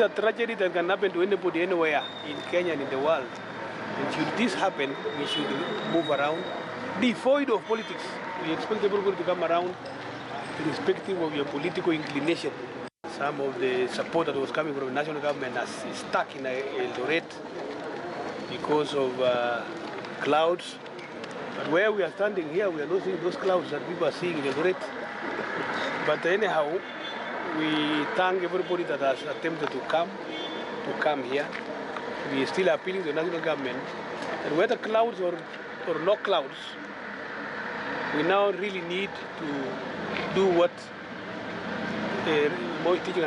a tragedy that can happen to anybody anywhere in Kenya and in the world. And should this happen, we should move around, devoid of politics. We expect everybody to come around, irrespective of your political inclination. Some of the support that was coming from the national government is stuck in Eldoret because of clouds. But where we are standing here, we are not seeing those clouds that people are seeing in Eldoret. But anyhow, we thank everybody that has attempted to come here. We are still appealing to the national government. And whether clouds or no clouds, we now really need to do what Moi Teaching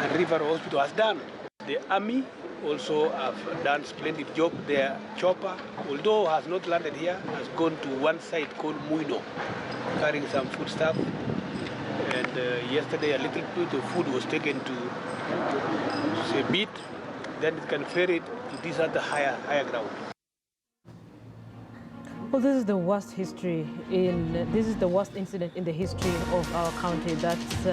and River Hospital has done. The army also have done a splendid job. Their chopper, although has not landed here, has gone to one site called Muino, carrying some foodstuff. And yesterday a little bit of food was taken to Sebit, then it can ferry it to this other higher ground. Well, this is the worst incident in the history of our country. That's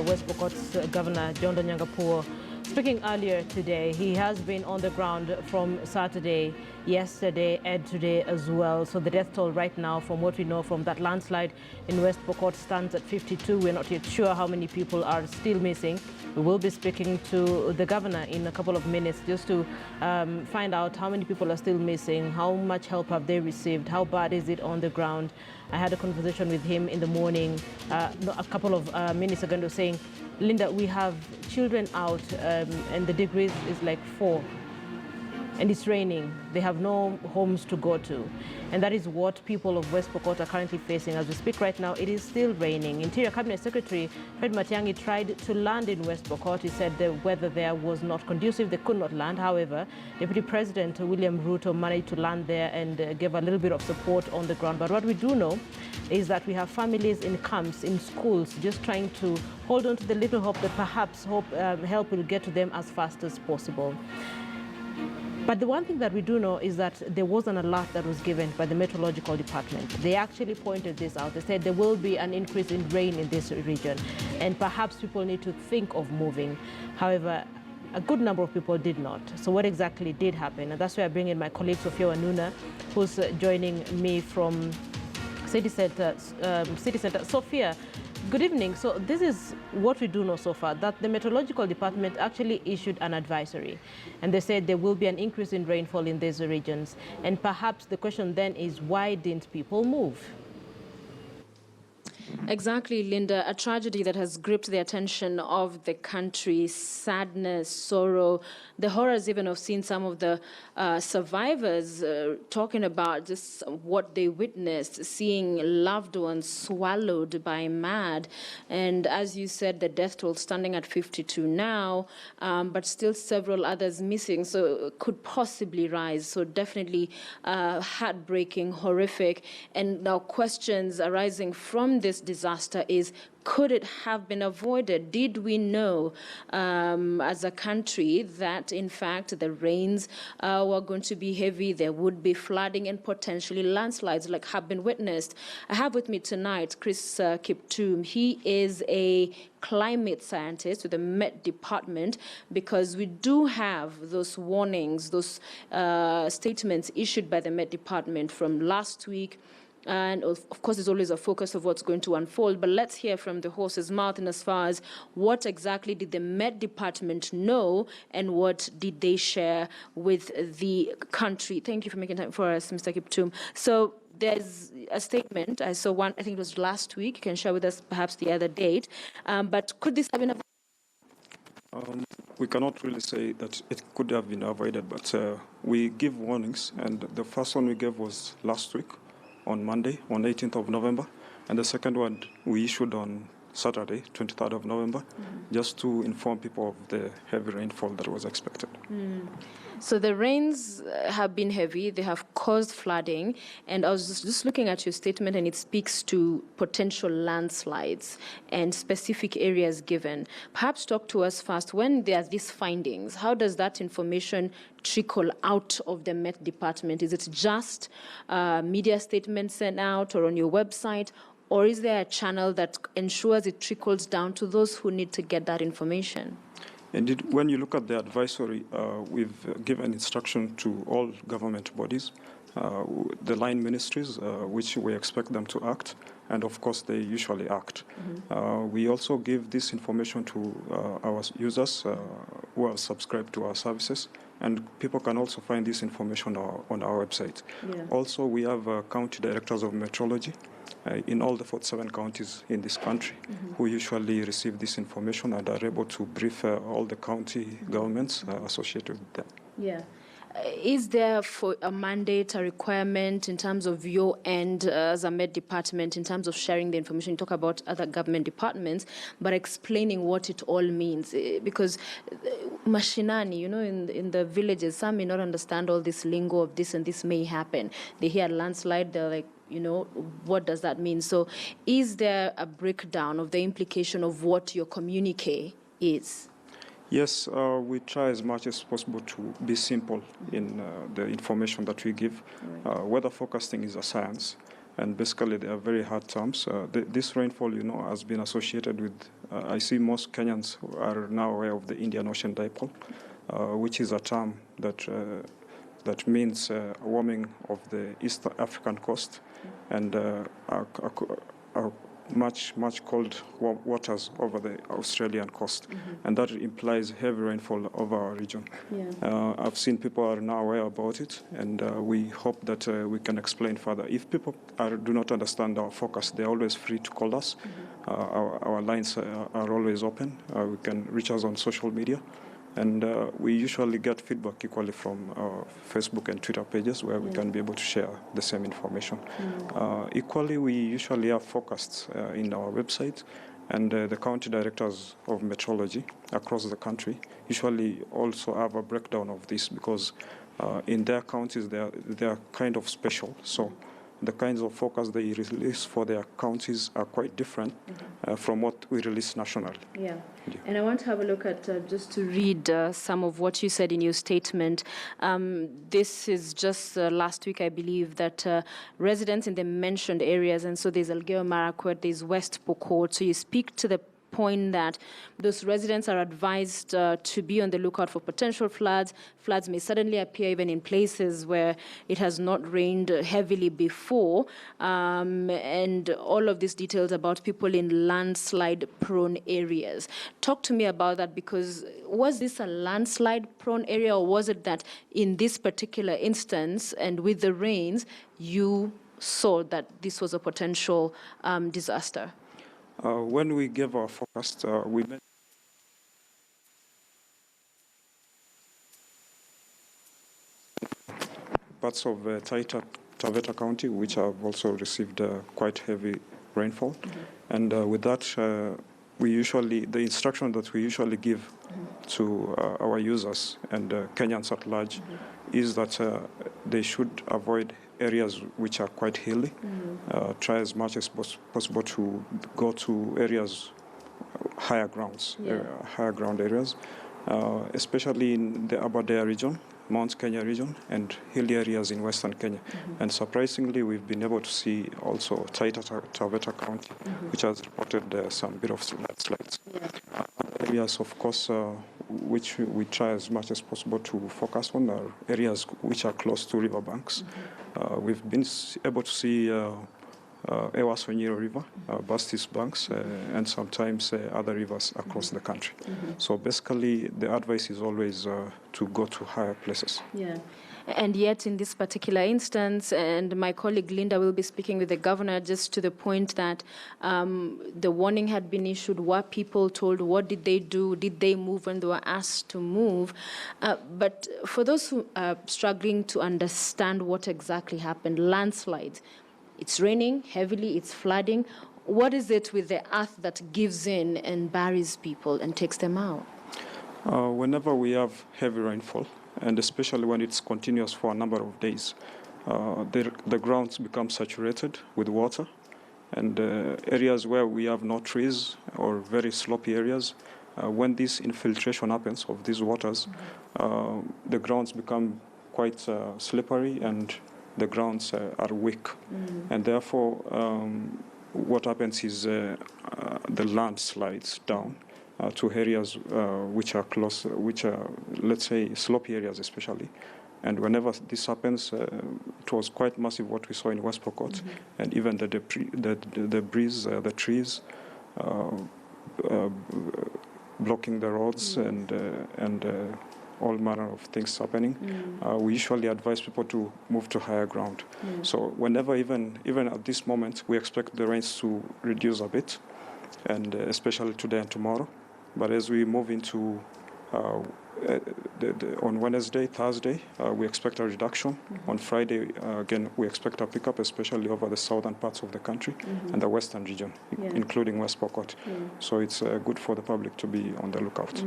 West Pokot's Governor John Nyang'apuo speaking earlier today. He has been on the ground from Saturday, yesterday, and today as well. So the death toll right now, from what we know from that landslide in West Pokot, stands at 52. We're not yet sure how many people are still missing. We will be speaking to the governor in a couple of minutes just to find out how many people are still missing, how much help have they received, how bad is it on the ground. I had a conversation with him in the morning, a couple of minutes ago, saying, Linda, we have children out and the degrees is like 4 and it's raining. They have no homes to go to. And that is what people of West Pokot are currently facing. As we speak right now, it is still raining. Interior Cabinet Secretary Fred Matiang'i tried to land in West Pokot. He said the weather there was not conducive. They could not land. However, Deputy President William Ruto managed to land there and gave a little bit of support on the ground. But what we do know is that we have families in camps, in schools, just trying to hold on to the little hope that perhaps help will get to them as fast as possible. But the one thing that we do know is that there was an alert that was given by the Meteorological Department. They actually pointed this out. They said there will be an increase in rain in this region, and perhaps people need to think of moving. However, a good number of people did not. So what exactly did happen? And that's why I bring in my colleague Sophia Wanuna, who's joining me from City Center. Sophia, good evening. So this is what we do know so far, that the Meteorological Department actually issued an advisory. And they said there will be an increase in rainfall in these regions. And perhaps the question then is, why didn't people move? Exactly, Linda. A tragedy that has gripped the attention of the country, sadness, sorrow, the horrors even of seeing some of the survivors talking about just what they witnessed, seeing loved ones swallowed by mad. And as you said, the death toll standing at 52 now, but still several others missing, so could possibly rise. So definitely heartbreaking, horrific. And now questions arising from this disaster is, could it have been avoided? Did we know as a country that, in fact, the rains were going to be heavy, there would be flooding and potentially landslides like have been witnessed? I have with me tonight Chris Kiptum. He is a climate scientist with the Met Department, because we do have those warnings, those statements issued by the Met Department from last week. And of course, there's always a focus of what's going to unfold. But let's hear from the horse's mouth in as far as what exactly did the Met Department know and what did they share with the country. Thank you for making time for us, Mr. Kiptum. So there's a statement. I saw one, I think it was last week. You can share with us perhaps the other date. But could this have been avoided? We cannot really say that it could have been avoided, but we give warnings. And the first one we gave was last week, on Monday, on 18th of November, and the second one we issued on Saturday, 23rd of November, just to inform people of the heavy rainfall that was expected. So the rains have been heavy, they have caused flooding, and I was just looking at your statement, and it speaks to potential landslides and specific areas given. Perhaps talk to us first, when there are these findings, how does that information trickle out of the Met Department? Is it just media statements sent out or on your website, Or is there a channel that ensures it trickles down to those who need to get that information? Indeed, when you look at the advisory, we've given instruction to all government bodies, the line ministries, which we expect them to act, and of course they usually act. We also give this information to our users who are subscribed to our services, and people can also find this information on our website. Yeah. Also, we have county directors of meteorology in all the 47 counties in this country who usually receive this information and are able to brief all the county governments associated with them. Yeah. Is there for a mandate, a requirement in terms of your end as a Met department, in terms of sharing the information? You talk about other government departments, but explaining what it all means. Because mashinani, you know, in the villages, some may not understand all this lingo of this and this may happen. They hear landslide, they're like, you know, what does that mean? So is there a breakdown of the implication of what your communique is? Yes, we try as much as possible to be simple in the information that we give. Weather forecasting is a science, and basically they are very hard terms. This rainfall, you know, has been associated with, I see most Kenyans are now aware of the Indian Ocean dipole, which is a term that means warming of the East African coast and much cold waters over the Australian coast, and that implies heavy rainfall over our region. Yeah. I've seen people are now aware about it, and we hope that we can explain further. If people do not understand our forecast, they're always free to call us. Our lines are always open. We can reach us on social media. And we usually get feedback equally from our Facebook and Twitter pages where we can be able to share the same information. Equally, we usually have forecasts in our website, and the county directors of meteorology across the country usually also have a breakdown of this because in their counties they are kind of special. So the kinds of forecasts they release for their counties are quite different from what we release nationally. Yeah. And I want to have a look at, just to read some of what you said in your statement. This is just last week, I believe, that residents in the mentioned areas, and so there's Elgeyo Marakwet, there's West Pokot, so you speak to the point that those residents are advised to be on the lookout for potential floods. Floods may suddenly appear even in places where it has not rained heavily before. And all of these details about people in landslide-prone areas. Talk to me about that, because was this a landslide-prone area, or was it that in this particular instance and with the rains, you saw that this was a potential disaster? When we gave our forecast, we met parts of Taveta County, which have also received quite heavy rainfall. And with that, the instruction that we usually give to our users and Kenyans at large is that they should avoid areas which are quite hilly. Try as much as possible to go to areas, higher grounds, higher ground areas, especially in the Aberdare region, Mount Kenya region, and hilly areas in Western Kenya. And surprisingly, we've been able to see also Taita Taveta County, which has reported some bit of landslides. Areas, of course, which we try as much as possible to focus on are areas which are close to riverbanks. We've been able to see Ewasonyiro River, Bastis banks, and sometimes other rivers across the country. So basically, the advice is always to go to higher places. Yeah. And yet, in this particular instance, and my colleague Linda will be speaking with the governor just to the point that the warning had been issued. Were people told? What did they do? Did they move when they were asked to move? But for those who are struggling to understand what exactly happened, landslides, it's raining heavily, it's flooding. What is it with the earth that gives in and buries people and takes them out? Whenever we have heavy rainfall, and especially when it's continuous for a number of days, the grounds become saturated with water, and areas where we have no trees or very sloppy areas, when this infiltration happens of these waters, the grounds become quite slippery and the grounds are weak. And therefore, what happens is the land slides down to areas which are close, which are, let's say, slopey areas especially. And whenever this happens, it was quite massive what we saw in West Pokot, and even the debris, the trees blocking the roads, and all manner of things happening. We usually advise people to move to higher ground. So whenever, even at this moment, we expect the rains to reduce a bit, and especially today and tomorrow. But as we move into on Wednesday, Thursday, we expect a reduction. On Friday, again, we expect a pickup, especially over the southern parts of the country and the western region, including West Pokot. So it's good for the public to be on the lookout.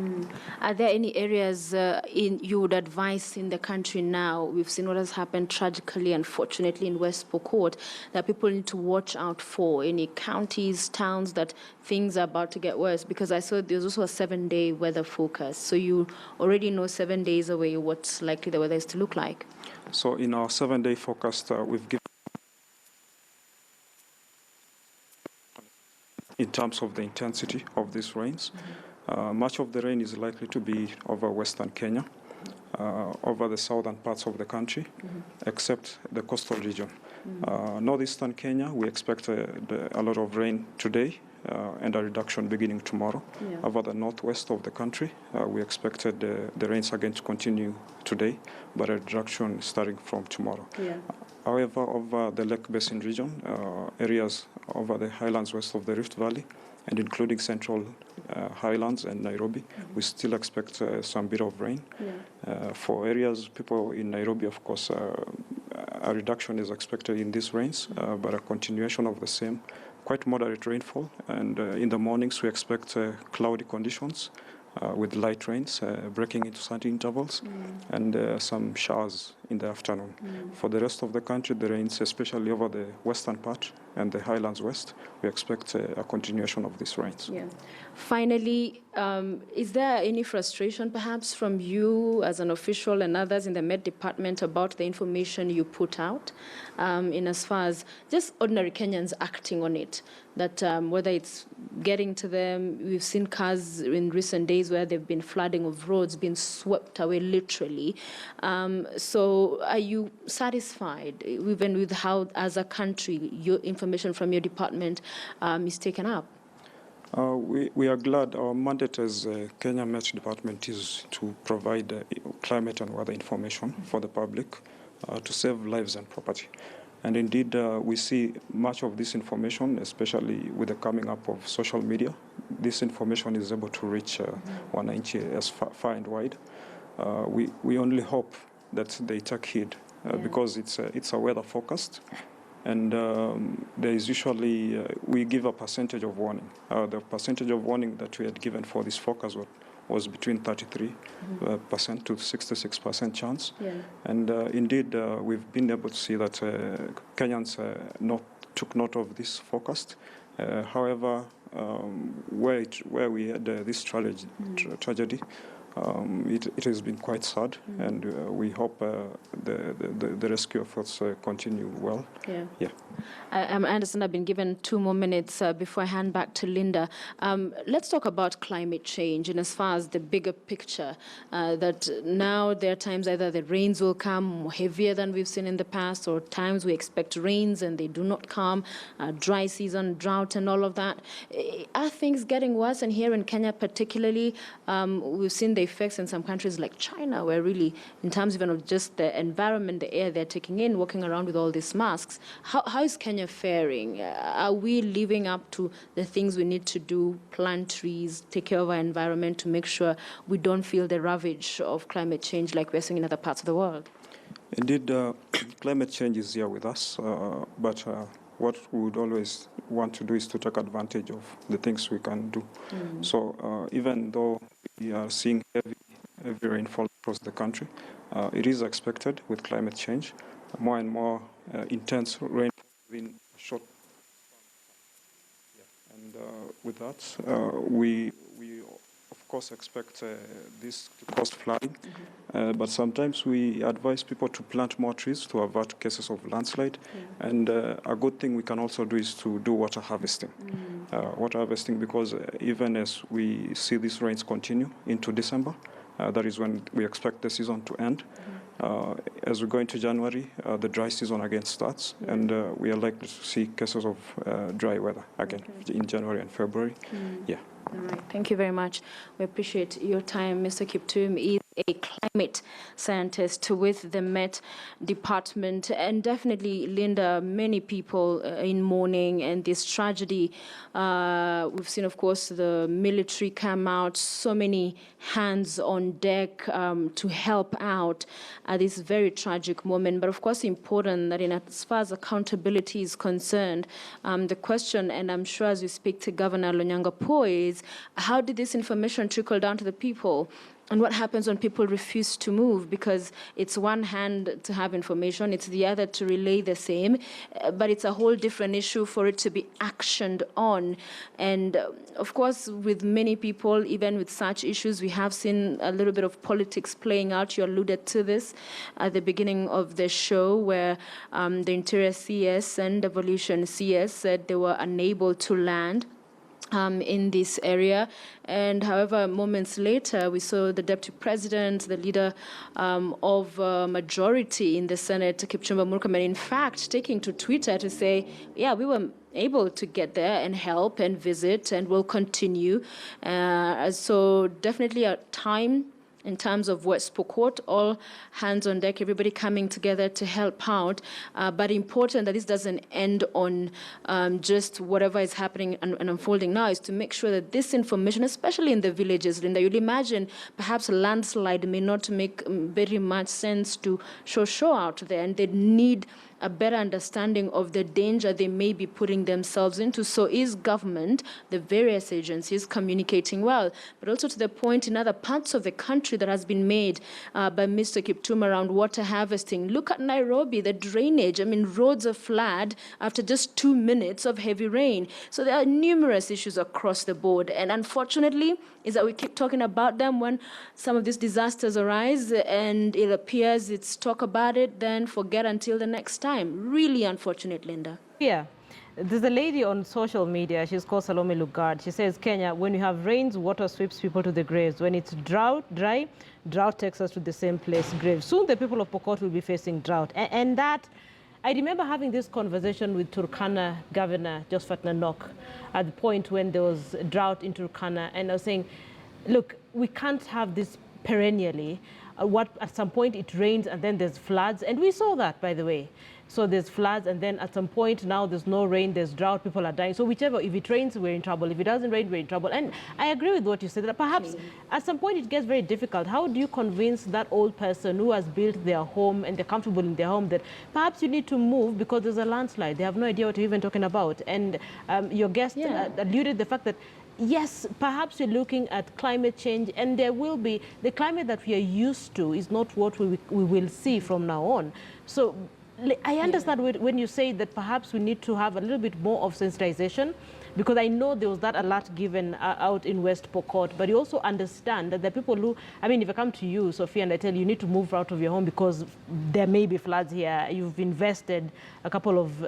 Are there any areas you would advise in the country now? We've seen what has happened tragically, unfortunately, in West Pokot, that people need to watch out for. Any counties, towns that things are about to get worse? Because I saw there's also a 7-day weather forecast. So you already know 7 days away what's likely the weather is to look like. So in our 7-day forecast, we've given, in terms of the intensity of these rains, much of the rain is likely to be over western Kenya, over the southern parts of the country, except the coastal region. Northeastern Kenya, we expect a lot of rain today, and a reduction beginning tomorrow. Over the northwest of the country, we expected the rains again to continue today, but a reduction starting from tomorrow. However, over the Lake Basin region, areas over the highlands west of the Rift Valley, and including central highlands and Nairobi, we still expect some bit of rain. For areas, people in Nairobi, of course, a reduction is expected in these rains, but a continuation of the same. Quite moderate rainfall, and in the mornings we expect cloudy conditions with light rains breaking into sunny intervals, and some showers in the afternoon. For the rest of the country, the rains, especially over the western part and the highlands west, we expect a continuation of these rains. Finally, is there any frustration perhaps from you as an official and others in the Met Department about the information you put out, in as far as just ordinary Kenyans acting on it? That whether it's getting to them, we've seen cars in recent days where they've been flooding of roads, being swept away literally. So are you satisfied even with how, as a country, your information from your department is taken up? We are glad. Our mandate as Kenya Met Department is to provide climate and weather information for the public to save lives and property. And indeed, we see much of this information, especially with the coming up of social media. This information is able to reach wananchi as far and wide. We only hope that they take heed because it's a weather forecast. And there is usually, we give a percentage of warning. The percentage of warning that we had given for this forecast was between 33% to 66% chance. And indeed, we've been able to see that Kenyans took note of this forecast. However, where we had this tragedy, it has been quite sad, and we hope the rescue efforts continue well. I understand I've been given 2 more minutes before I hand back to Linda. Let's talk about climate change, and as far as the bigger picture, that now there are times either the rains will come more heavier than we've seen in the past, or times we expect rains and they do not come, dry season, drought and all of that. Are things getting worse? And here in Kenya particularly, we've seen the effects in some countries like China, where really, in terms even of just the environment, the air they're taking in, walking around with all these masks, how is Kenya faring? Are we living up to the things we need to do, plant trees, take care of our environment to make sure we don't feel the ravage of climate change like we're seeing in other parts of the world? Indeed, climate change is here with us, but what we would always want to do is to take advantage of the things we can do. So even though we are seeing heavy rainfall across the country, it is expected with climate change, more and more intense rainfall in short. And with that, we of course, expect this to cause flooding. But sometimes we advise people to plant more trees to avert cases of landslide. And a good thing we can also do is to do water harvesting. Water harvesting because even as we see these rains continue into December, that is when we expect the season to end. As we go into January, the dry season again starts, and we are likely to see cases of dry weather again in January and February. Yeah. All right. Thank you very much. We appreciate your time. Mr. Kiptum is a climate scientist with the Met Department. And definitely, Linda, many people in mourning and this tragedy. We've seen, of course, the military come out, so many hands on deck to help out at this very tragic moment. But of course, important that in as far as accountability is concerned, the question, and I'm sure as we speak to Governor Lonyangapuo, is how did this information trickle down to the people? And what happens when people refuse to move? Because it's one hand to have information, it's the other to relay the same, but it's a whole different issue for it to be actioned on. And of course, with many people, even with such issues, we have seen a little bit of politics playing out. You alluded to this at the beginning of the show, where the Interior CS and Devolution CS said they were unable to land in this area. And however, moments later, we saw the deputy president, the leader of majority in the Senate, Kipchumba Murkomen, in fact, taking to Twitter to say, yeah, we were able to get there and help and visit and will continue. So definitely a time in terms of West Pokot, all hands on deck, everybody coming together to help out. But important that this doesn't end on just whatever is happening and unfolding now, is to make sure that this information, especially in the villages, Linda, you'll imagine perhaps a landslide may not make very much sense to show out there, and they need a better understanding of the danger they may be putting themselves into. So is government, the various agencies, communicating well? But also to the point in other parts of the country that has been made by Mr. Kiptum around water harvesting. Look at Nairobi, the drainage. I mean, roads are flooded after just 2 minutes of heavy rain. So there are numerous issues across the board. And unfortunately, is that we keep talking about them when some of these disasters arise, and it appears it's talk about it, then forget until the next time. Really unfortunate, Linda. Yeah. There's a lady on social media, she's called Salome Lugard. She says, Kenya, when you have rains, water sweeps people to the graves. When it's dry, drought takes us to the same place, graves. Soon the people of Pokot will be facing drought. And that, I remember having this conversation with Turkana Governor Josephat Nanok at the point when there was a drought in Turkana. And I was saying, look, we can't have this perennially. At some point it rains and then there's floods. And we saw that, by the way. So there's floods, and then at some point now there's no rain, there's drought, people are dying. So whichever, if it rains, we're in trouble. If it doesn't rain, we're in trouble. And I agree with what you said, that perhaps at some point it gets very difficult. How do you convince that old person who has built their home and they're comfortable in their home that perhaps you need to move because there's a landslide? They have no idea what you're even talking about. And your guest alluded the fact that yes, perhaps we're looking at climate change, and there will be, the climate that we are used to is not what we will see from now on. So I understand when you say that perhaps we need to have a little bit more of sensitization, because I know there was that alert given out in West Pokot, but you also understand that the people who, I mean, if I come to you, Sophia, and I tell you, you need to move out of your home because there may be floods here, you've invested a couple of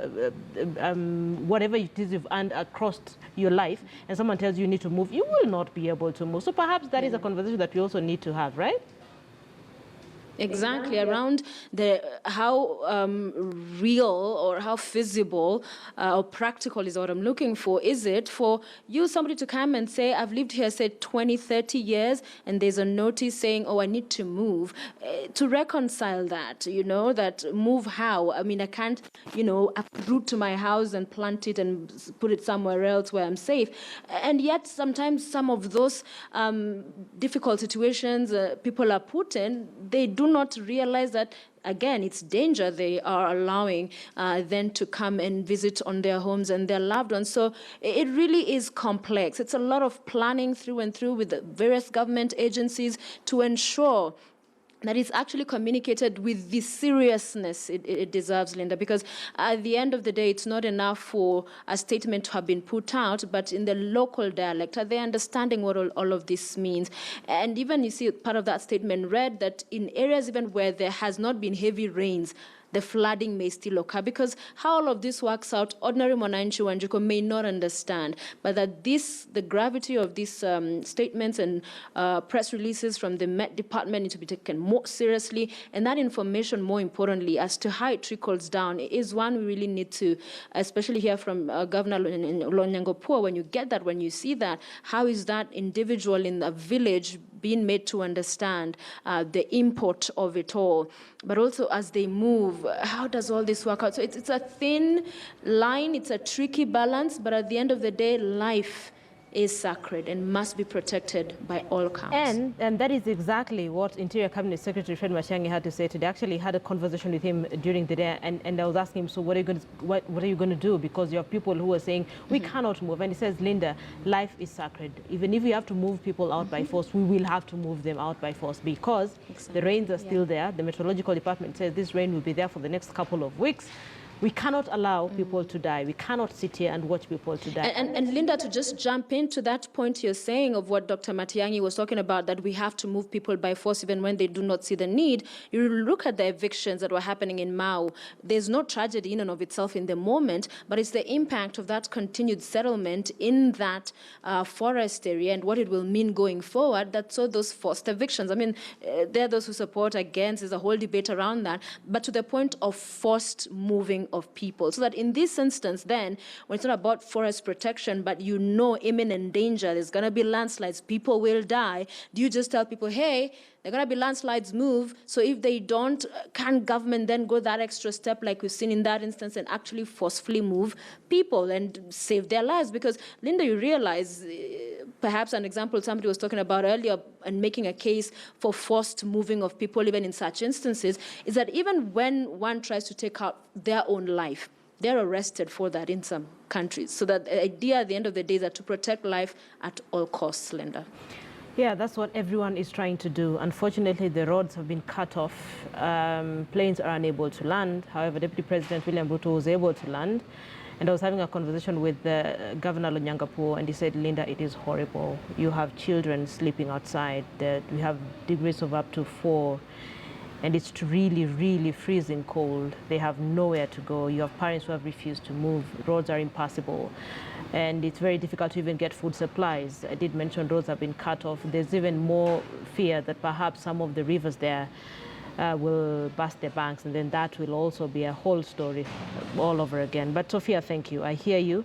whatever it is you've earned across your life, and someone tells you you need to move, you will not be able to move. So perhaps that is a conversation that we also need to have, right? Exactly, around how real or how feasible or practical is what I'm looking for. Is it for you, somebody to come and say, I've lived here, say, 20, 30 years, and there's a notice saying, oh, I need to move, to reconcile that, you know, that move how? I mean, I can't, you know, uproot to my house and plant it and put it somewhere else where I'm safe. And yet, sometimes some of those difficult situations people are put in, they do not realize that, again, it's danger they are allowing them to come and visit on their homes and their loved ones. So it really is complex. It's a lot of planning through and through with the various government agencies to ensure that it's actually communicated with the seriousness it deserves, Linda, because at the end of the day, it's not enough for a statement to have been put out, but in the local dialect, are they understanding what all of this means? And even, you see, part of that statement read that in areas even where there has not been heavy rains, the flooding may still occur, because how all of this works out, ordinary Mwananchi Wanjiko may not understand, but that the gravity of these statements and press releases from the Met Department need to be taken more seriously, and that information, more importantly, as to how it trickles down, is one we really need to, especially hear from Governor Lonyangopuo. When you get that, when you see that, how is that individual in a village being made to understand the import of it all? But also as they move, how does all this work out? So it's a thin line, it's a tricky balance, but at the end of the day, life is sacred and must be protected by all counts. And that is exactly what Interior Cabinet Secretary Fred Matiang'i had to say today. I actually had a conversation with him during the day, and I was asking him, so what are you going to do? Because you have people who are saying, we cannot move. And he says, Linda, life is sacred. Even if we have to move people out by force, we will have to move them out by force, because the rains are still there. The Meteorological Department says this rain will be there for the next couple of weeks. We cannot allow people to die. We cannot sit here and watch people to die. And Linda, to just jump into that point you're saying of what Dr. Matiang'i was talking about, that we have to move people by force even when they do not see the need. You look at the evictions that were happening in Mau. There's no tragedy in and of itself in the moment, but it's the impact of that continued settlement in that forest area and what it will mean going forward that saw those forced evictions. I mean, there are those who support, against, there's a whole debate around that, but to the point of forced moving of people. So that in this instance then, when it's not about forest protection, but you know imminent danger, there's going to be landslides, people will die, do you just tell people, hey, they're going to be landslides, move? So if they don't, can government then go that extra step like we've seen in that instance and actually forcefully move people and save their lives? Because, Linda, you realize, perhaps an example somebody was talking about earlier and making a case for forced moving of people even in such instances, is that even when one tries to take out their own life, they're arrested for that in some countries. So that the idea at the end of the day is that to protect life at all costs, Linda. Yeah, that's what everyone is trying to do. Unfortunately, the roads have been cut off. Planes are unable to land. However, Deputy President William Ruto was able to land. And I was having a conversation with Governor Lonyangopuo, and he said, Linda, it is horrible. You have children sleeping outside. We have degrees of up to 4. And it's really, really freezing cold. They have nowhere to go. You have parents who have refused to move. Roads are impassable. And it's very difficult to even get food supplies. I did mention roads have been cut off. There's even more fear that perhaps some of the rivers there will burst their banks, and then that will also be a whole story all over again. But Sophia, thank you. I hear you.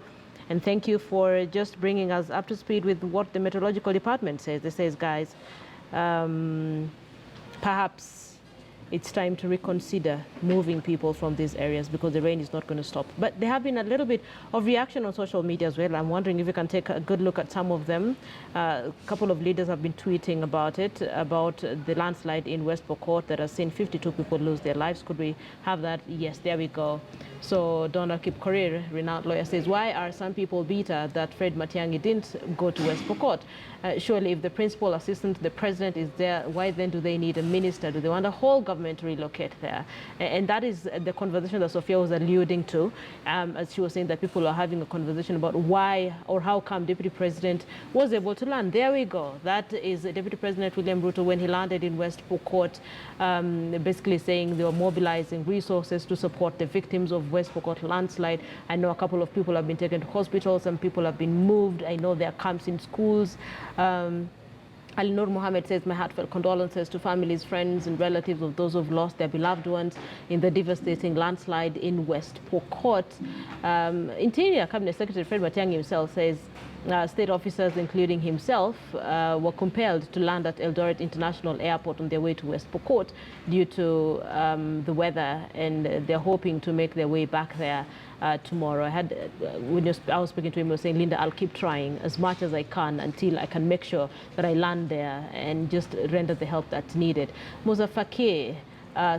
And thank you for just bringing us up to speed with what the Meteorological Department says. They says, guys, perhaps it's time to reconsider moving people from these areas because the rain is not going to stop. But there have been a little bit of reaction on social media as well. I'm wondering if you can take a good look at some of them. A couple of leaders have been tweeting about it, about the landslide in West Pokot that has seen 52 people lose their lives. Could we have that? Yes, there we go. So Donald Kipkorir, renowned lawyer, says, why are some people bitter that Fred Matiang'i didn't go to West Pokot? Surely if the principal assistant to the president is there, why then do they need a minister? Do they want a whole government to relocate there? And that is the conversation that Sophia was alluding to, as she was saying that people are having a conversation about why or how come Deputy President was able to land. There we go. That is Deputy President William Ruto when he landed in West Pokot, basically saying they were mobilizing resources to support the victims of West Pokot landslide. I know a couple of people have been taken to hospitals, some people have been moved. I know there are camps in schools. Ali Nur Mohammed says, my heartfelt condolences to families, friends and relatives of those who've lost their beloved ones in the devastating landslide in West Pokot. Interior Cabinet Secretary Fred Matiang'i himself says state officers, including himself, were compelled to land at Eldoret International Airport on their way to West Pokot due to the weather, and they're hoping to make their way back there tomorrow. When I was speaking to him, he was saying, Linda, I'll keep trying as much as I can until I can make sure that I land there and just render the help that's needed. Musa Fakir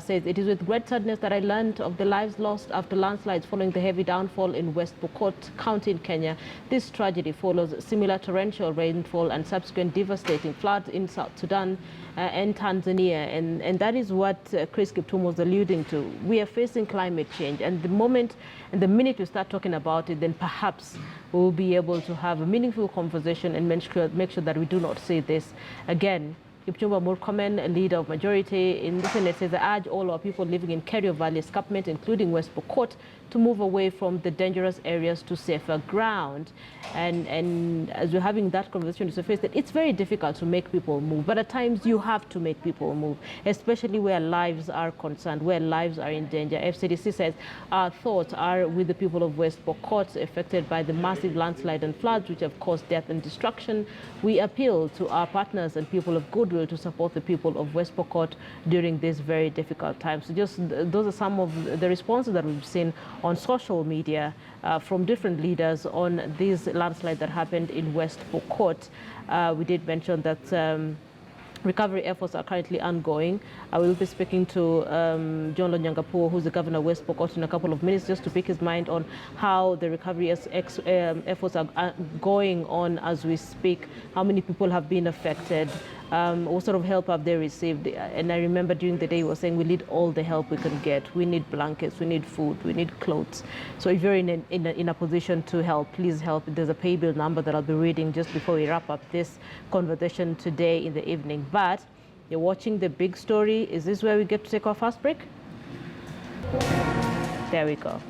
says, "It is with great sadness that I learned of the lives lost after landslides following the heavy downfall in West Pokot County in Kenya. This tragedy follows similar torrential rainfall and subsequent devastating floods in South Sudan and Tanzania." And that is what Chris Kiptum was alluding to. We are facing climate change, and the minute we start talking about it, then perhaps we will be able to have a meaningful conversation and make sure that we do not see this again. Kipchumba Murkomen, leader of majority in the Senate, says, "I urge all our people living in Kerio Valley escarpment, including West Pokot, to move away from the dangerous areas to safer ground." And as we're having that conversation, it's face that it's very difficult to make people move, but at times you have to make people move, especially where lives are concerned, where lives are in danger. FCDC says, "Our thoughts are with the people of West Pokot affected by the massive landslide and floods which have caused death and destruction. We appeal to our partners and people of goodwill to support the people of West Pokot during this very difficult time." So just those are some of the responses that we've seen on social media from different leaders on this landslide that happened in West Pokot. We did mention that recovery efforts are currently ongoing. I will be speaking to John Lonyangapuo, who's the governor of West Pokot, in a couple of minutes, just to pick his mind on how the recovery efforts are going on as we speak, how many people have been affected, what sort of help have they received. And I remember during the day he was saying we need all the help we can get. We need blankets, we need food, we need clothes. So if you're in a position to help, please help. There's a pay bill number that I'll be reading just before we wrap up this conversation today in the evening. But you're watching The Big Story. Is this where we get to take our first break? There we go.